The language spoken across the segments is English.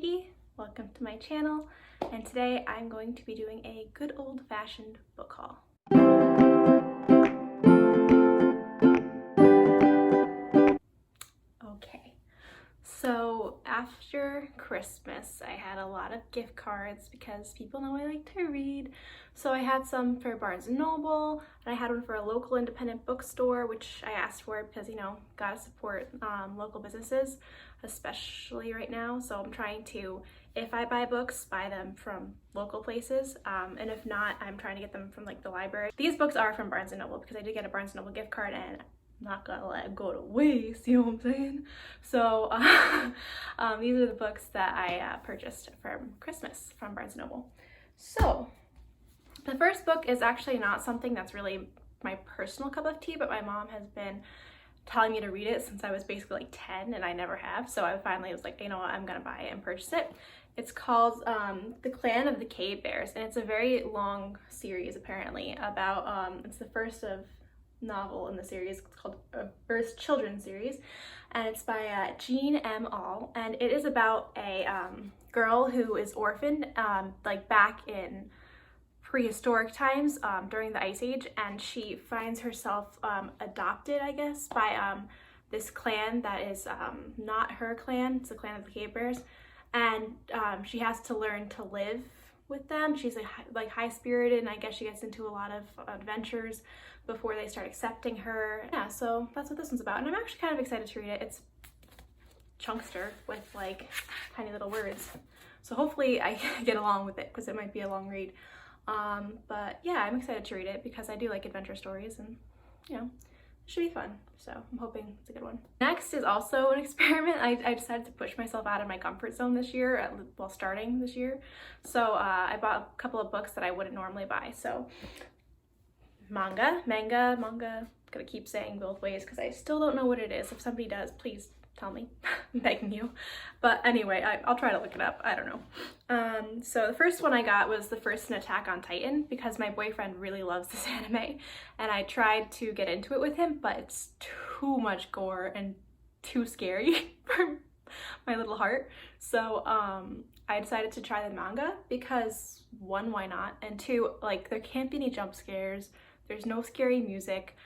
sweetie, welcome to my channel, and today I'm going to be doing a good old-fashioned book haul. Okay, so after Christmas I had a lot of gift cards because people know I like to read. So I had some for Barnes & Noble, and I had one for a local independent bookstore, which I asked for because, you know, gotta support local businesses, especially right now. So I'm trying to, if I buy books, buy them from local places, and if not, I'm trying to get them from like the library. These books are from Barnes & Noble because I did get a Barnes & Noble gift card and I'm not gonna let it go to waste, you know what I'm saying? So these are the books that I purchased from Christmas from Barnes & Noble. So the first book is actually not something that's really my personal cup of tea, but my mom has been telling me to read it since I was basically like 10 and I never have. So I finally was like, you know what, I'm gonna buy it and purchase it. It's called The Clan of the Cave Bears, and it's a very long series apparently about, it's the first of novel in the series. It's called a first children's series, and it's by Jean M. Auel, and it is about a girl who is orphaned like back in prehistoric times during the Ice Age, and she finds herself adopted, I guess, by this clan that is not her clan. It's the Clan of the Cave Bears, and she has to learn to live with them. She's like high-spirited, and I guess she gets into a lot of adventures before they start accepting her. Yeah, so that's what this one's about, and I'm actually kind of excited to read it. It's chunkster with like tiny little words, so hopefully I get along with it because it might be a long read. But yeah, I'm excited to read it because I do like adventure stories, and you know, it should be fun. So I'm hoping it's a good one. Next is also an experiment. I decided to push myself out of my comfort zone this year, while starting this year. So I bought a couple of books that I wouldn't normally buy. So manga, gonna keep saying both ways because I still don't know what it is. If somebody does, please tell me. I'm begging you. But anyway, I'll try to look it up. I don't know. So the first one I got was the first in Attack on Titan because my boyfriend really loves this anime, and I tried to get into it with him, but it's too much gore and too scary for my little heart. So I decided to try the manga because one, why not? And two, like, there can't be any jump scares. There's no scary music.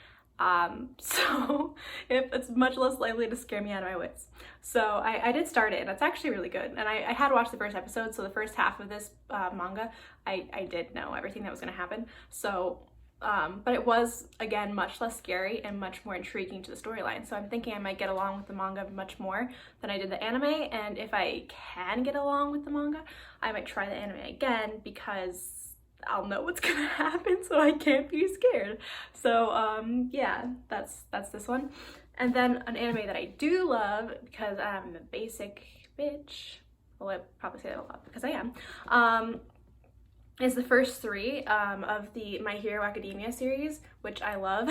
So if it's much less likely to scare me out of my wits. So I did start it, and it's actually really good. And I had watched the first episode, so the first half of this manga, I did know everything that was going to happen. So, but it was, again, much less scary and much more intriguing to the storyline. So I'm thinking I might get along with the manga much more than I did the anime. And if I can get along with the manga, I might try the anime again because I'll know what's gonna happen, so I can't be scared. So yeah, that's this one. And then an anime that I do love because I'm a basic bitch, well, I probably say that a lot because I am, is the first three of the My Hero Academia series, which I love.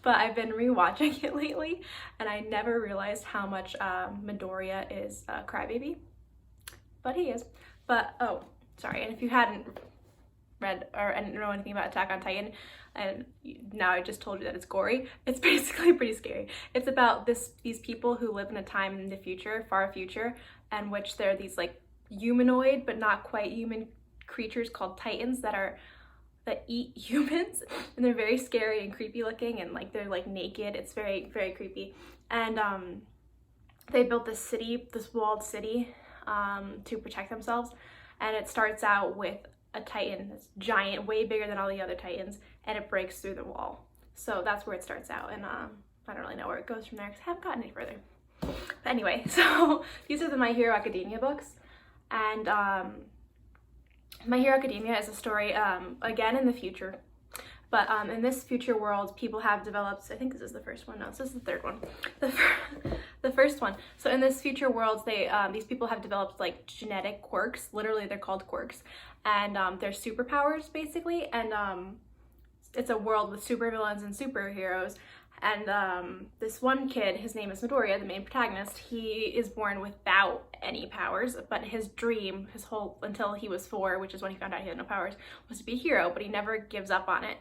But I've been rewatching it lately, and I never realized how much Midoriya is a crybaby, but he is. But oh, sorry, and if you hadn't read or I didn't know anything about Attack on Titan, and now I just told you that it's gory, it's basically pretty scary. It's about these people who live in a time in the future, far future, in which they're these like humanoid but not quite human creatures called Titans that eat humans, and they're very scary and creepy looking, and like they're like naked. It's very, very creepy. And they built this city, this walled city, to protect themselves, and it starts out with a Titan that's giant, way bigger than all the other Titans, and it breaks through the wall. So that's where it starts out, and I don't really know where it goes from there because I haven't gotten any further. But anyway, so these are the My Hero Academia books, and My Hero Academia is a story, again in the future, but in this future world, people have developed, I think this is the first one, no, this is the third one, the first one. So in this future world, these people have developed like genetic quirks, literally they're called quirks, and they're superpowers basically, and it's a world with supervillains and superheroes. And this one kid, his name is Midoriya, the main protagonist, he is born without any powers, but his dream, until he was 4, which is when he found out he had no powers, was to be a hero, but he never gives up on it.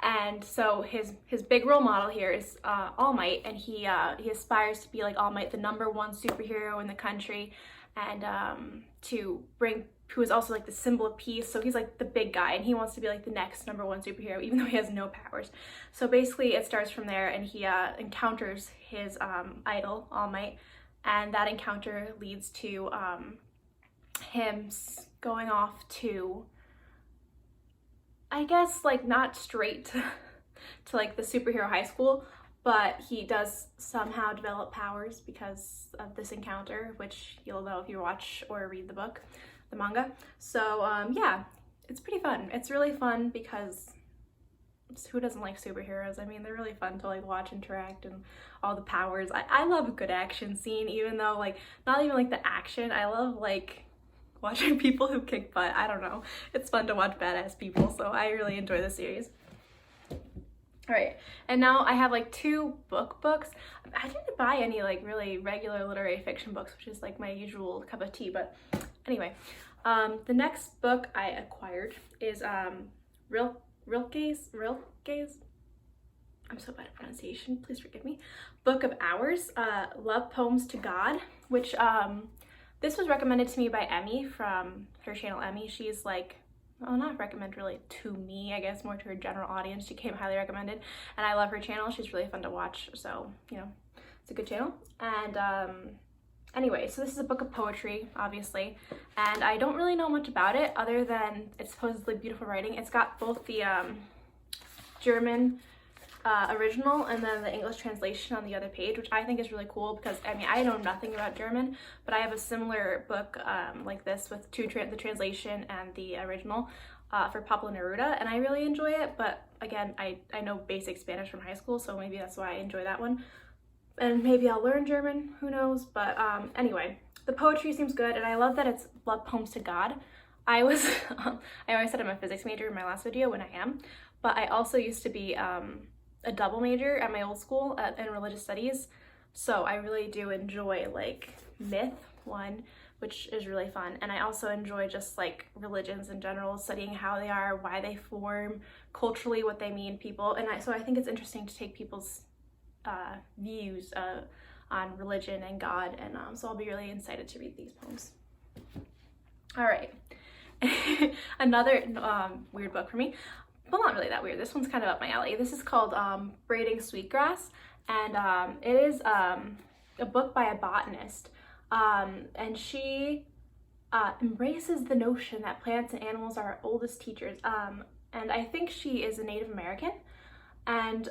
And so his big role model here is All Might, and he aspires to be like All Might, the #1 superhero in the country, and who is also like the symbol of peace. So he's like the big guy, and he wants to be like the next #1 superhero, even though he has no powers. So basically it starts from there, and he encounters his idol, All Might, and that encounter leads to him going off to, I guess, like not straight to like the superhero high school, but he does somehow develop powers because of this encounter, which you'll know if you watch or read the manga. So yeah, it's pretty fun. It's really fun because who doesn't like superheroes? I mean, they're really fun to like watch interact and all the powers. I love a good action scene, even though like not even like the action. I love like watching people who kick butt. I don't know. It's fun to watch badass people, so I really enjoy the series. All right, and now I have like 2 books. I didn't buy any like really regular literary fiction books, which is like my usual cup of tea, but anyway, the next book I acquired is Rilke's, I'm so bad at pronunciation, please forgive me, Book of Hours, Love Poems to God, which this was recommended to me by Emmy from her channel Emmy. She's like, well, not recommend really to me, I guess more to her general audience. She came highly recommended, and I love her channel. She's really fun to watch, so you know, it's a good channel. And anyway, so this is a book of poetry, obviously, and I don't really know much about it other than it's supposedly beautiful writing. It's got both the German original and then the English translation on the other page, which I think is really cool because I mean I know nothing about German, but I have a similar book like this with the translation and the original for Pablo Neruda, and I really enjoy it. But again, I know basic Spanish from high school, so maybe that's why I enjoy that one, and maybe I'll learn German, who knows. But anyway, the poetry seems good, and I love that it's love poems to God. I always said I'm a physics major in my last video, when I am, but I also used to be a double major at my old school in religious studies, so I really do enjoy like myth one, which is really fun, and I also enjoy just like religions in general, studying how they are, why they form, culturally what they mean, people, and so I think it's interesting to take people's views on religion and God, and so I'll be really excited to read these poems. All right, another weird book for me. Well, not really that weird. This one's kind of up my alley. This is called Braiding Sweetgrass, and it is a book by a botanist, and she embraces the notion that plants and animals are our oldest teachers, and I think she is a Native American, and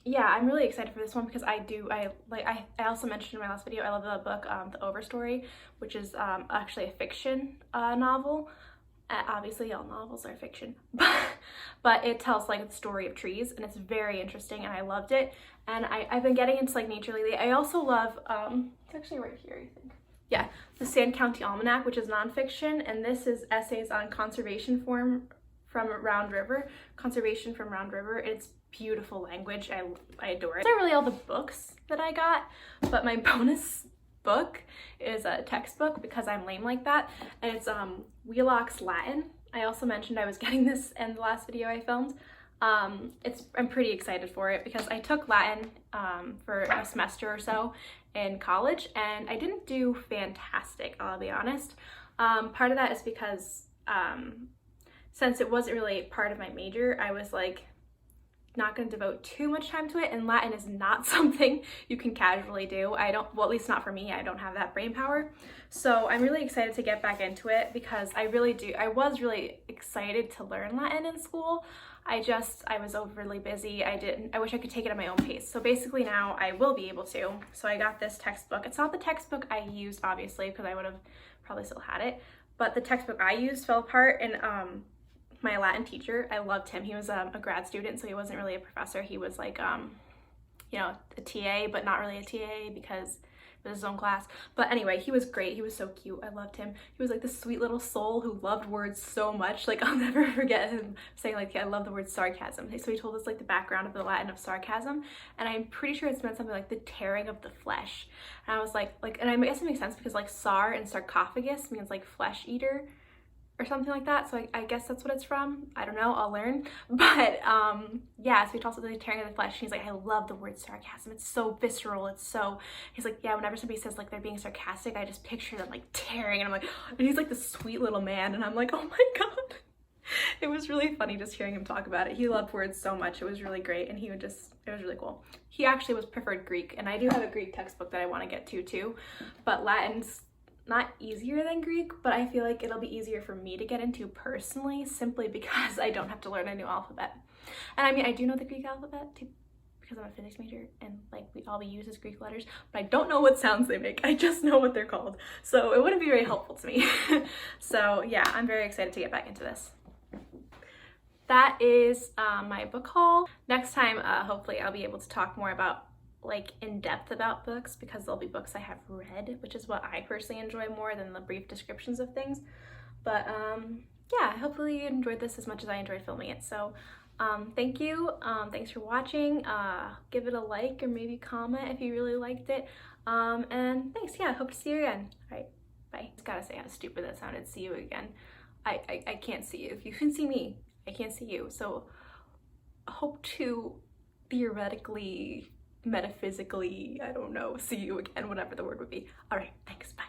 yeah, I'm really excited for this one because I also mentioned in my last video, I love the book The Overstory, which is actually a fiction novel. Obviously all novels are fiction, but it tells like the story of trees, and it's very interesting, and I loved it. And I've been getting into like nature lately. I also love it's actually right here, I think. Yeah, the Sand County Almanac, which is nonfiction, and this is essays on conservation from Round River. It's beautiful language. I adore it. Those are really all the books that I got, but my bonus book is a textbook because I'm lame like that, and it's Wheelock's Latin. I also mentioned I was getting this in the last video I filmed. I'm pretty excited for it because I took Latin for a semester or so in college, and I didn't do fantastic, I'll be honest. Part of that is because since it wasn't really part of my major, I was like not going to devote too much time to it, and Latin is not something you can casually do. Well, at least not for me. I don't have that brain power. So I'm really excited to get back into it because I was really excited to learn Latin in school. I was overly busy. I wish I could take it at my own pace. So basically now I will be able to. So I got this textbook. It's not the textbook I used, obviously, because I would have probably still had it, but the textbook I used fell apart, and my Latin teacher, I loved him. He was a grad student, so he wasn't really a professor. He was like, you know, a TA, but not really a TA because it was his own class. But anyway, he was great. He was so cute. I loved him. He was like this sweet little soul who loved words so much. Like, I'll never forget him saying like, I love the word sarcasm. So he told us like the background of the Latin of sarcasm, and I'm pretty sure it's meant something like the tearing of the flesh. And I was like, and I guess it makes sense because like sar and sarcophagus means like flesh eater, or something like that. So I guess that's what it's from. I don't know, I'll learn. But yeah, so he talks about the tearing of the flesh. He's like, I love the word sarcasm. It's so visceral. It's so, he's like, yeah, whenever somebody says like they're being sarcastic, I just picture them like tearing. And I'm like, and he's like this sweet little man. And I'm like, oh my God. It was really funny just hearing him talk about it. He loved words so much. It was really great. And he would just, it was really cool. He actually was preferred Greek. And I do have a Greek textbook that I want to get to too. But Latin's not easier than Greek, but I feel like it'll be easier for me to get into personally, simply because I don't have to learn a new alphabet. And I mean, I do know the Greek alphabet too, because I'm a physics major and like all we use is Greek letters, but I don't know what sounds they make. I just know what they're called. So it wouldn't be very helpful to me. So yeah, I'm very excited to get back into this. That is my book haul. Next time, hopefully I'll be able to talk more about like in depth about books, because there'll be books I have read, which is what I personally enjoy more than the brief descriptions of things. But yeah, hopefully you enjoyed this as much as I enjoyed filming it. So thank you. Thanks for watching. Give it a like or maybe comment if you really liked it. And thanks. Yeah, hope to see you again. All right, bye. Just gotta say how stupid that sounded. See you again. I can't see you. If you can see me, I can't see you. So hope to theoretically, metaphysically, I don't know, see you again, whatever the word would be. All right, thanks, bye.